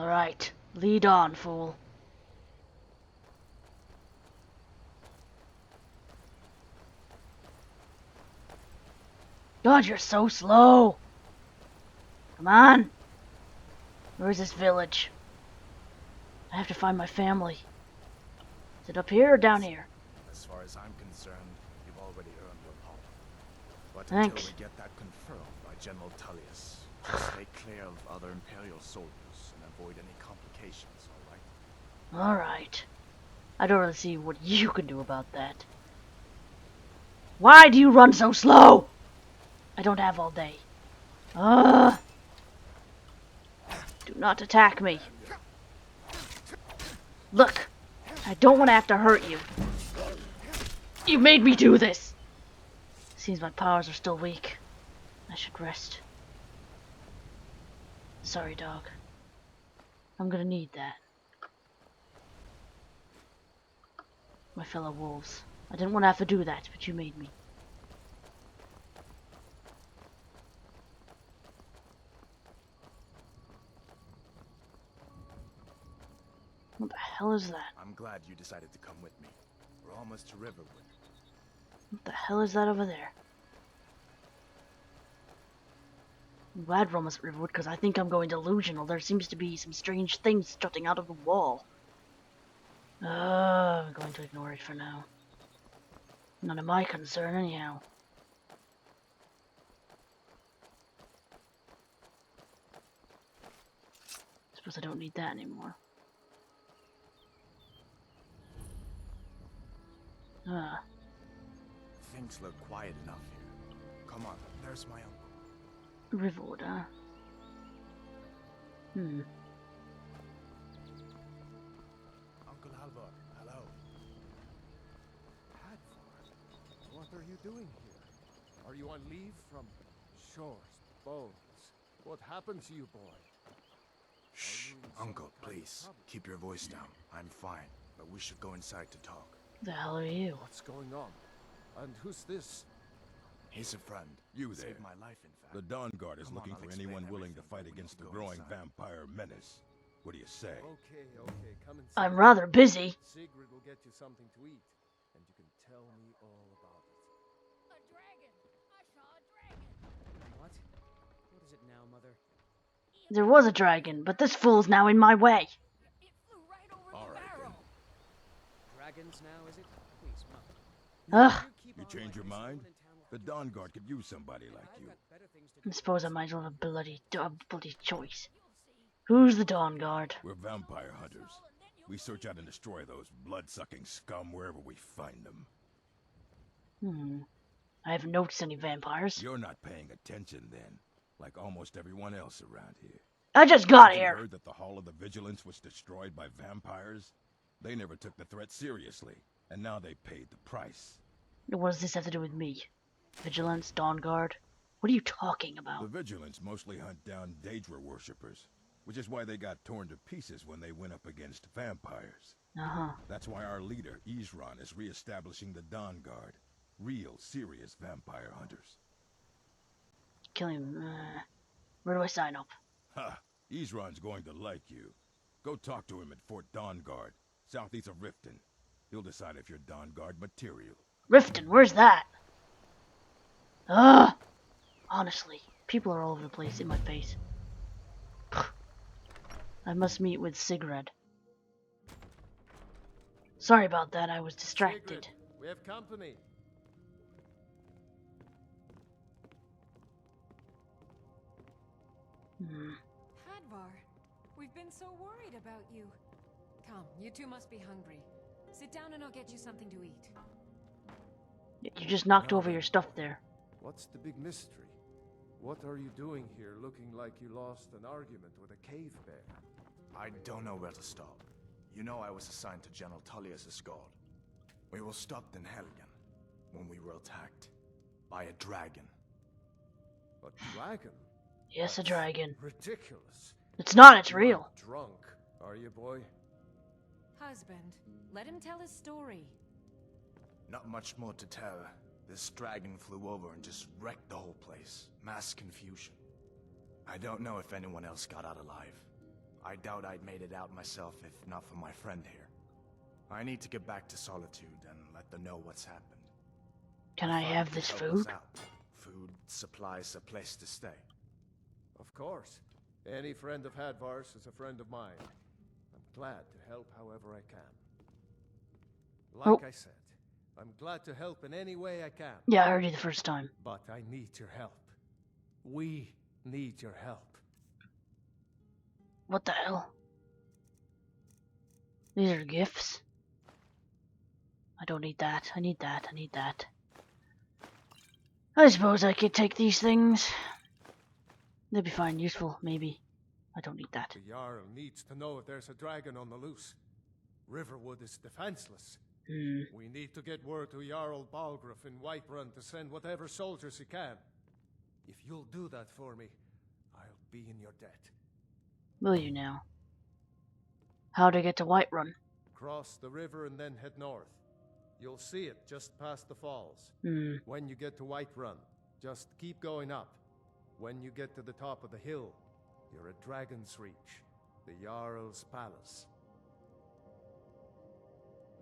Alright, lead on, fool. God, you're so slow! Come on! Where's this village? I have to find my family. Is it up here or down here? As far as I'm concerned, you've already earned your pardon. But Thanks. until we get that confirmed by General Tullius, just stay clear of other Imperial soldiers and avoid any complications, alright? Alright. I don't really see what you can do about that. Why do you run so slow? I don't have all day. Do not attack me. Look, I don't want to have to hurt you. You made me do this. Seems my powers are still weak. I should rest. Sorry, dog. I'm gonna need that. My fellow wolves. I didn't want to have to do that, but you made me. What the hell is that? I'm glad you decided to come with me. We're almost to Riverwood. What the hell is that over there? I'm glad we're almost at Riverwood because I think I'm going delusional. There seems to be some strange things jutting out of the wall. I'm going to ignore it for now. None of my concern anyhow. Suppose I don't need that anymore. Things look quiet enough here. Come on, there's my uncle. Riverwood, huh? Uncle Halvor, hello. Hadvar, what are you doing here? Are you on leave from shores, bones? What happened to you, boy? Shh, Uncle, please. Keep your voice down. I'm fine, but we should go inside to talk. The hell are you? What's going on? And who's this? He's a friend. You there. Saved my life, in fact. The Dawn Guard is Come on, looking I'll for explain anyone willing to everything fight when against the we go growing inside. vampire menace. What do you say? Okay, come and I'm rather busy. Sigrid will get you something to eat, and you can tell me all about it. A dragon! I saw a dragon! What? What is it now, Mother? There was a dragon, but this fool's now in my way. It flew right over All the right, barrel! Dragons now, is it? Please, Mother. Ugh. You change your mind? The Dawn Guard could use somebody like you. I suppose I might as well have a bloody choice. Who's the Dawn Guard? We're vampire hunters. We search out and destroy those blood-sucking scum wherever we find them. I haven't noticed any vampires. You're not paying attention then, like almost everyone else around here. I just got Haven't you here. heard that the Hall of the Vigilance was destroyed by vampires? They never took the threat seriously, and now they paid the price. What does this have to do with me? Vigilance, Dawn Guard? What are you talking The about? Vigilance mostly hunt down Daedra worshippers, which is why they got torn to pieces when they went up against vampires. That's why our leader, Isran, is re-establishing the Dawn Guard. Real, serious vampire hunters. Kill him. Where do I sign up? Ha! Isran's going to like you. Go talk to him at Fort Dawn Guard, southeast of Riften. He'll decide if you're Dawn Guard material. Riften, where's that? Honestly, people are all over the place in my face. I must meet with Sigrid. Sorry about that, I was distracted. Sigrid, we have company. Hadvar, we've been so worried about you. Come, you two must be hungry. Sit down and I'll get you something to eat. You just knocked over your stuff there. What's the big mystery? What are you doing here looking like you lost an argument with a cave bear? I don't know where to stop. You know I was assigned to General Tullius' guard. We were stopped in Helgen when we were attacked by a dragon. A dragon? Yes, a That's dragon. ridiculous. It's not, it's You real. aren't drunk, are you, boy? Husband, let him tell his story. Not much more to tell. This dragon flew over and just wrecked the whole place. Mass confusion. I don't know if anyone else got out alive. I doubt I'd made it out myself if not for my friend here. I need to get back to Solitude and let them know what's happened. Can I have this Help us food? out. Food, supplies, a place to stay. Of course. Any friend of Hadvar's is a friend of mine. I'm glad to help however I can. Like I said, I'm glad to help in any way I can. Yeah, I heard you the first time. But I need your help. We need your help. What the hell? These are gifts. I don't need that. I need that. I need that. I suppose I could take these things. They'd be fine, useful, maybe. I don't need that. The Jarl needs to know if there's a dragon on the loose. Riverwood is defenseless. We need to get word to Jarl Balgruuf in Whiterun to send whatever soldiers he can. If you'll do that for me, I'll be in your debt. Will you now? How to get to Whiterun? Cross the river and then head north. You'll see it just past the falls. When you get to Whiterun, just keep going up. When you get to the top of the hill, you're at Dragon's Reach, the Jarl's palace.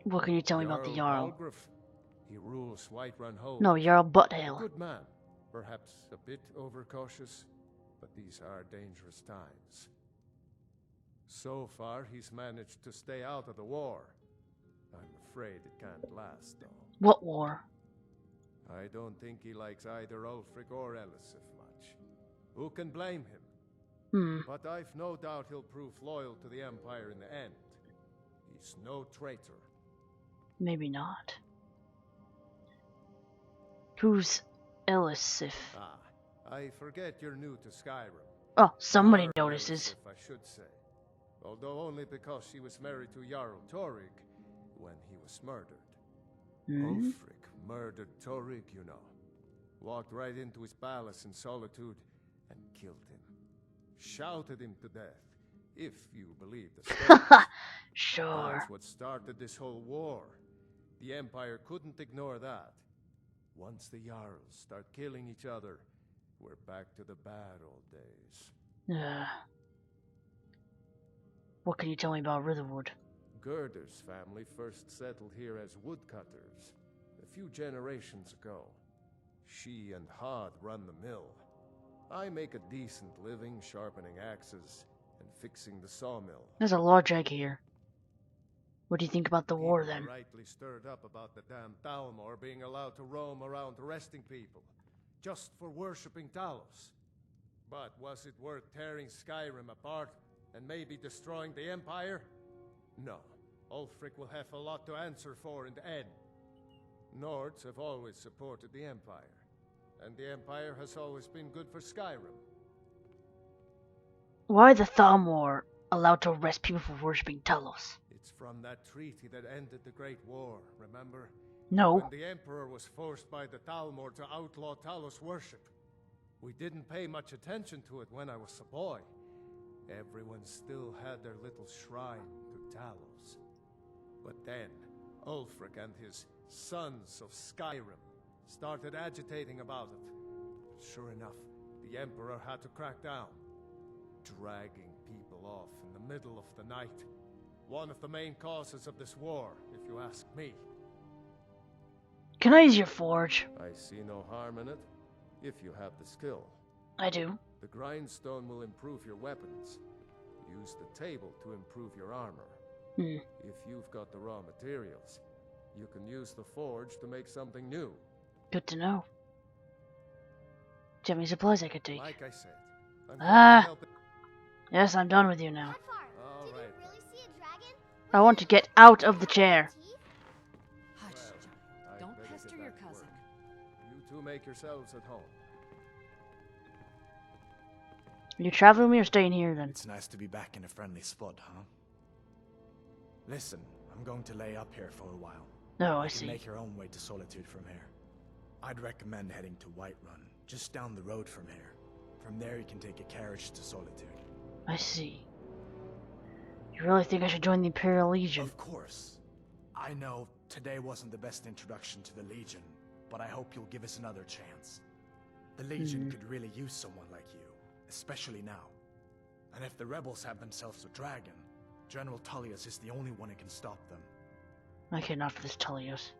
What can you tell me about the Jarl? Balgruuf. He rules Whiterun Hold. No, Jarl Butthale. Good man. Perhaps a bit overcautious, but these are dangerous times. So far, he's managed to stay out of the war. I'm afraid it can't last, though. What war? I don't think he likes either Ulfric or Elisif much. Who can blame him? But I've no doubt he'll prove loyal to the Empire in the end. He's no traitor. Maybe not. Who's Elisif? Ah, I forget you're new to Skyrim. Oh, somebody Or notices. Elisif, I should say. Although only because she was married to Jarl Torig when he was murdered. Ulfric murdered Torig, you know. Walked right into his palace in Solitude and killed him. Shouted him to death, if you believe the story. Sure. That's what started this whole war. The Empire couldn't ignore that. Once the Jarls start killing each other, we're back to the bad old days. What can you tell me about Riverwood? Gerder's family first settled here as woodcutters a few generations ago. She and Hod run the mill. I make a decent living sharpening axes and fixing the sawmill. There's a large egg here. What do you think about the war People then? are rightly stirred up about the damn Thalmor being allowed to roam around arresting people, just for worshipping Talos. But was it worth tearing Skyrim apart and maybe destroying the Empire? No. Ulfric will have a lot to answer for in the end. Nords have always supported the Empire, and the Empire has always been good for Skyrim. Why are the Thalmor allowed to arrest people for worshipping Talos? It's from that treaty that ended the Great War, remember? No. When the Emperor was forced by the Thalmor to outlaw Talos worship. We didn't pay much attention to it when I was a boy. Everyone still had their little shrine to Talos. But then, Ulfric and his sons of Skyrim started agitating about it. Sure enough, the Emperor had to crack down, dragging people off in the middle of the night. One of the main causes of this war, if you ask me. Can I use your forge? I see no harm in it, if you have the skill. I do. The grindstone will improve your weapons. Use the table to improve your armor. If you've got the raw materials, you can use the forge to make something new. Good to know. Do you have any supplies I could take? Like I said, I'm going to help it. Yes, I'm done with you now. All right. I want to get out of the chair. Hush, I'd don't better pester get your back to cousin. work. You two make yourselves at home. Are you traveling with me or staying here then? It's nice to be back in a friendly spot, huh? Listen, I'm going to lay up here for a while. No, I You can see. make your own way to Solitude from here. I'd recommend heading to Whiterun, just down the road from here. From there you can take a carriage to Solitude. I see. You really think I should join the Imperial Legion? Of course. I know today wasn't the best introduction to the Legion, but I hope you'll give us another chance. The Legion could really use someone like you, especially now. And if the rebels have themselves a dragon, General Tullius is the only one who can stop them. Okay, not for this Tullius.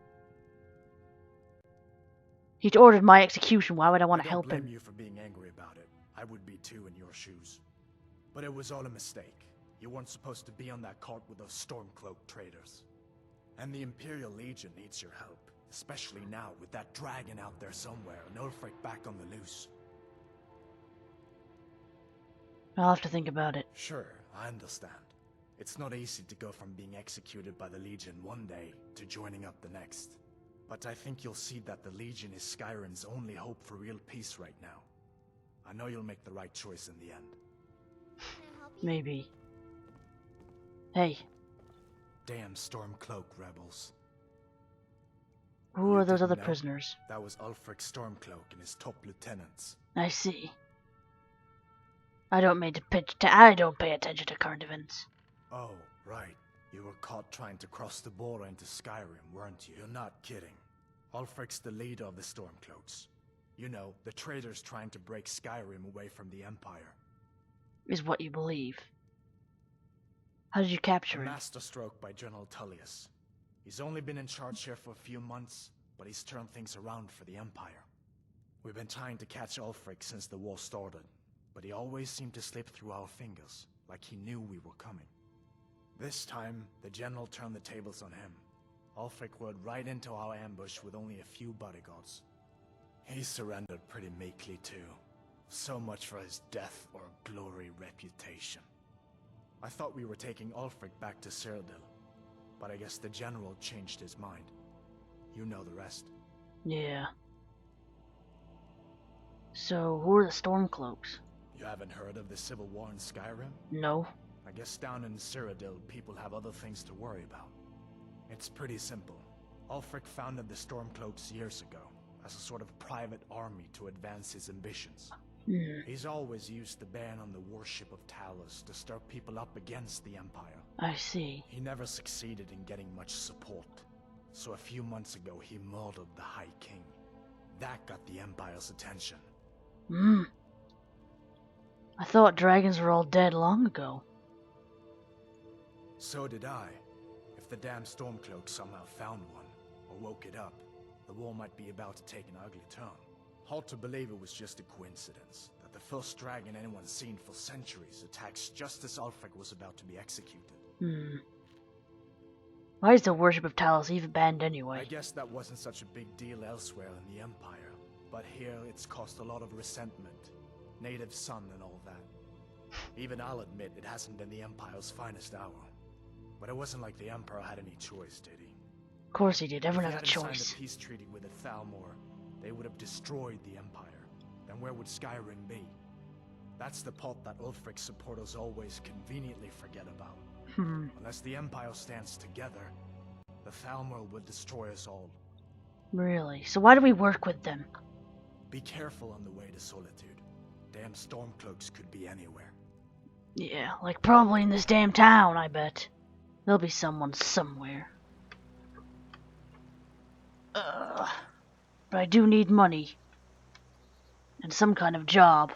He's ordered my execution. Why would I want to help I don't him? blame you for being angry about it. I would be too in your shoes. But it was all a mistake. You weren't supposed to be on that cart with those Stormcloak traitors. And the Imperial Legion needs your help. Especially now, with that dragon out there somewhere, and Ulfric back on the loose. I'll have to think about it. Sure, I understand. It's not easy to go from being executed by the Legion one day to joining up the next. But I think you'll see that the Legion is Skyrim's only hope for real peace right now. I know you'll make the right choice in the end. Maybe. Hey. Damn Stormcloak rebels. Who are those didn't other know? prisoners? That was Ulfric Stormcloak and his top lieutenants. I see. I don't pay attention to current events. Oh, right. You were caught trying to cross the border into Skyrim, weren't you? You're not kidding. Ulfric's the leader of the Stormcloaks. You know, the traitors trying to break Skyrim away from the Empire. Is what you believe. How did you capture A him? masterstroke by General Tullius. He's only been in charge here for a few months, but he's turned things around for the Empire. We've been trying to catch Ulfric since the war started, but he always seemed to slip through our fingers, like he knew we were coming. This time, the General turned the tables on him. Ulfric rode right into our ambush with only a few bodyguards. He surrendered pretty meekly too. So much for his death or glory reputation. I thought we were taking Ulfric back to Cyrodiil, but I guess the General changed his mind. You know the rest. Yeah. So, who are the Stormcloaks? You haven't heard of the Civil War in Skyrim? No. I guess down in Cyrodiil, people have other things to worry about. It's pretty simple. Ulfric founded the Stormcloaks years ago, as a sort of private army to advance his ambitions. He's always used the ban on the worship of Talos to stir people up against the Empire. I see. He never succeeded in getting much support, so a few months ago he murdered the High King. That got the Empire's attention. I thought dragons were all dead long ago. So did I. If the damn Stormcloak somehow found one, or woke it up, the war might be about to take an ugly turn. Hard to believe it was just a coincidence, that the first dragon anyone's seen for centuries attacks just as Ulfric was about to be executed. Why is the worship of Talos even banned anyway? I guess that wasn't such a big deal elsewhere in the Empire, but here it's caused a lot of resentment. Native son and all that. Even I'll admit it hasn't been the Empire's finest hour. But it wasn't like the Emperor had any choice, did he? Of course he did. Everyone If has he a hadn't choice. signed a peace treaty with the Thalmor, they would have destroyed the Empire. Then where would Skyrim be? That's the part that Ulfric's supporters always conveniently forget about. Unless the Empire stands together, the Thalmor would destroy us all. Really? So why do we work with them? Be careful on the way to Solitude. Damn Stormcloaks could be anywhere. Yeah, like probably in this damn town, I bet. There'll be someone somewhere. But I do need money. And some kind of job.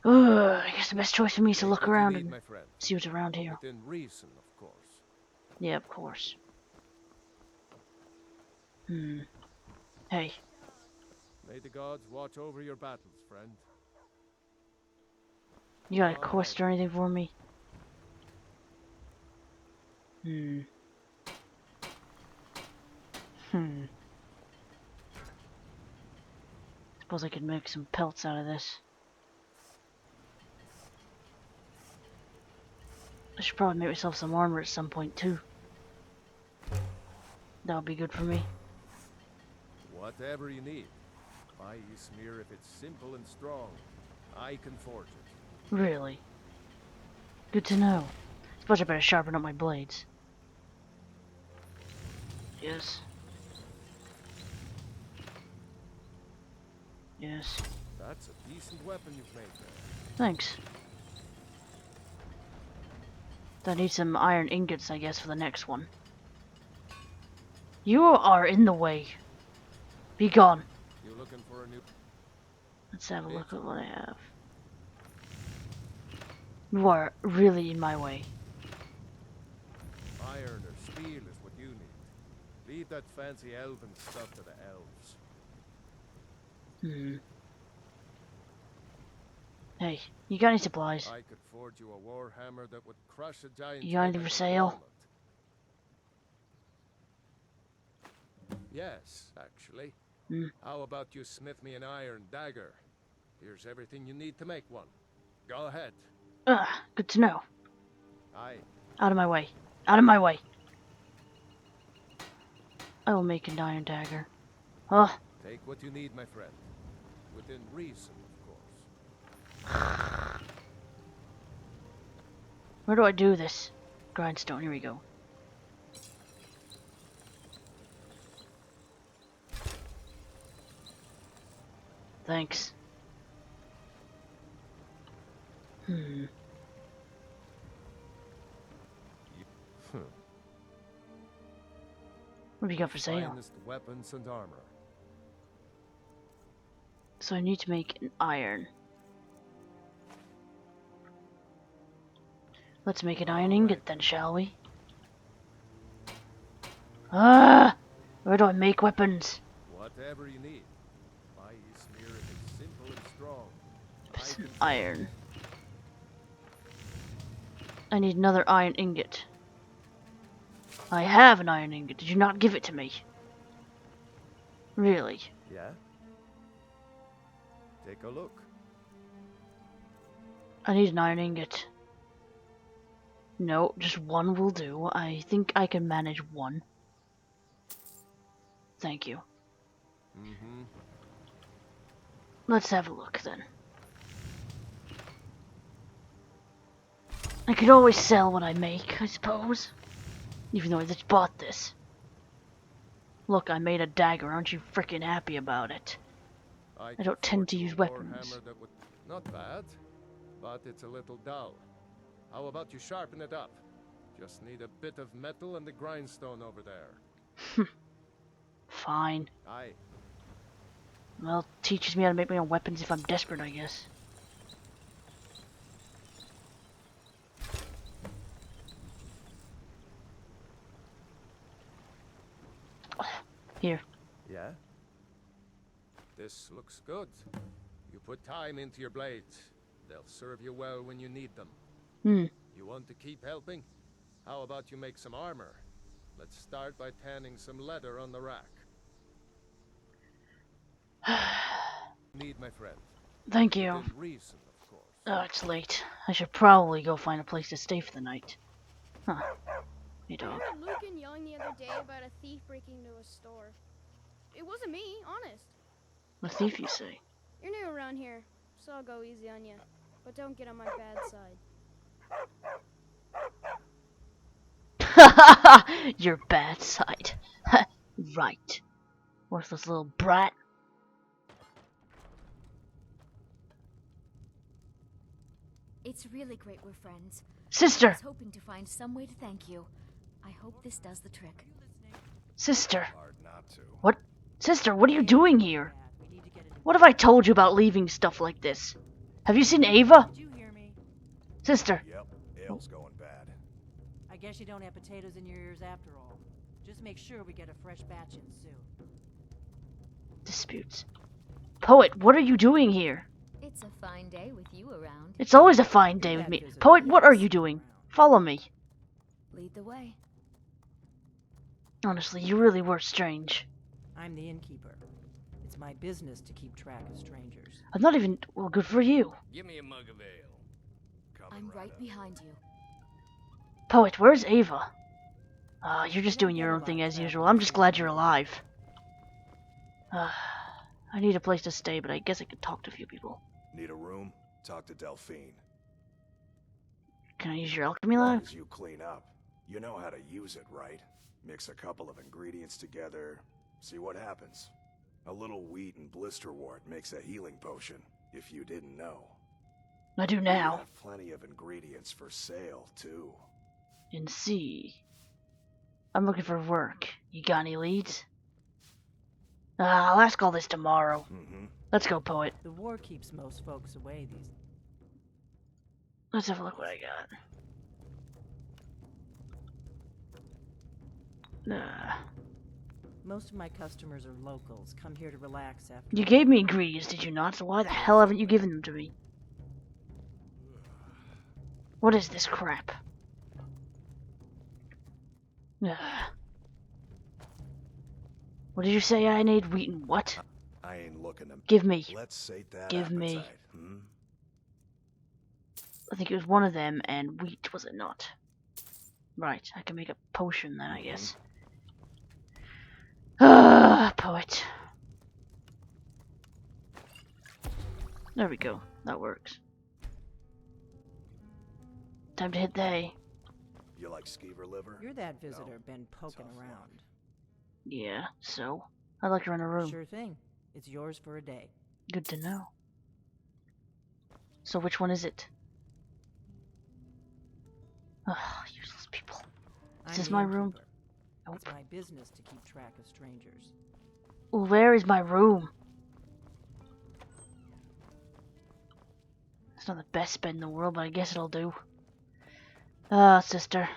I guess the best choice for me is to look around and see what's around here. Within reason, of course. Yeah, of course. Hey. May the gods watch over your battles, friend. You got a quest or anything for me? Suppose I could make some pelts out of this. I should probably make myself some armor at some point too. That would be good for me. Whatever you need. My smear, if it's simple and strong, I can forge it. Really? Good to know. Suppose I better sharpen up my blades. Yes. Yes. That's a decent weapon you've made there. Thanks. I need some iron ingots, I guess, for the next one. You are in the way. Be gone. You looking for a new... Let's have a look at what I have. You are really in my way. Iron or steel is what you need. Leave that fancy elven stuff to the elves. Hey, you got any supplies? I could forge you a warhammer that would crush a giant. You got anything for sale? Yes, actually. How about you smith me an iron dagger? Here's everything you need to make one. Go ahead. Good to know. Aye. Out of my way. Out of my way. I will make an iron dagger. Oh. Take what you need, my friend. Within reason, of course. Where do I do this? Grindstone, here we go. Thanks. What do we got for sale? Finest weapons and armor. So I need to make an iron. Let's make an iron ingot then, shall we? Where do I make weapons? Whatever you need. My spirit is simple and strong. It's an iron. I need another iron ingot. I have an iron ingot. Did you not give it to me? Really? Yeah? Take a look. I need an iron ingot. No, just one will do. I think I can manage one. Thank you. Let's have a look then. I could always sell what I make, I suppose. Even though I just bought this. Look, I made a dagger. Aren't you freaking happy about it? I don't tend to use weapons. Not bad, but it's a little dull. How about you sharpen it up? Just need a bit of metal and the grindstone over there. Fine. Aye. Well, teaches me how to make my own weapons if I'm desperate, I guess. Here. Yeah? This looks good. You put time into your blades. They'll serve you well when you need them. You want to keep helping? How about you make some armor? Let's start by tanning some leather on the rack. Need, my friend. Thank you. Within reason, of course. Oh, it's late. I should probably go find a place to stay for the night. Huh. Hey, dog. I heard Lycan yelling the other day about a thief breaking into a store. It wasn't me, honest. A thief, you say? You're new around here, so I'll go easy on you. But don't get on my bad side. Your bad side. Right. Worthless little brat. It's really great we're friends. Sister! I was hoping to find some way to thank you. I hope this does the trick. Sister! Hard not to. What? Sister, what are you doing here? What have I told you about leaving stuff like this? Have you seen Ava? Did you hear me? Sister! Yep, ale's going bad. I guess you don't have potatoes in your ears after all. Just make sure we get a fresh batch in soon. Disputes. Poet, what are you doing here? It's a fine day with you around. It's always a fine day with me. Poet, what are you doing? Follow me. Lead the way. Honestly, you really were strange. I'm the innkeeper. It's my business to keep track of strangers. I'm not even... well, good for you. Give me a mug of ale. I'm right behind you. Poet, where's Ava? You're just doing your own thing as usual. I'm just glad you're alive. I need a place to stay, but I guess I could talk to a few people. Need a room? Talk to Delphine. Can I use your alchemy As long lab? as you clean up, you know how to use it, right? Mix a couple of ingredients together, see what happens. A little wheat and blisterwort makes a healing potion, if you didn't know. I do We now. have plenty of ingredients for sale, too. And see. I'm looking for work. You got any leads? I'll ask all this tomorrow. Let's go, Poet. The war keeps most folks away these Let's have a look what I got. Most of my customers are locals, come here to relax after. You gave me ingredients, did you not? So why the hell haven't you given them to me? What is this crap? What did you say I need? Wheat and what? I ain't looking to. Give me. Let's sate that Give appetite. me. Hmm? I think it was one of them and wheat, was it not? Right, I can make a potion then, I guess. Ah, poet. There we go. That works. Time to hit the hay. You like skeever liver? You're that visitor No. been poking Tough around. luck. Yeah, so? I'd like to rent a room. Sure thing. It's yours for a day. Good to know. So which one is it? Ugh, useless people. Is this I'm the my room? innkeeper. Nope. It's my business to keep track of strangers. Well, where is my room? It's not the best bed in the world, but I guess it'll do. Ah, sister.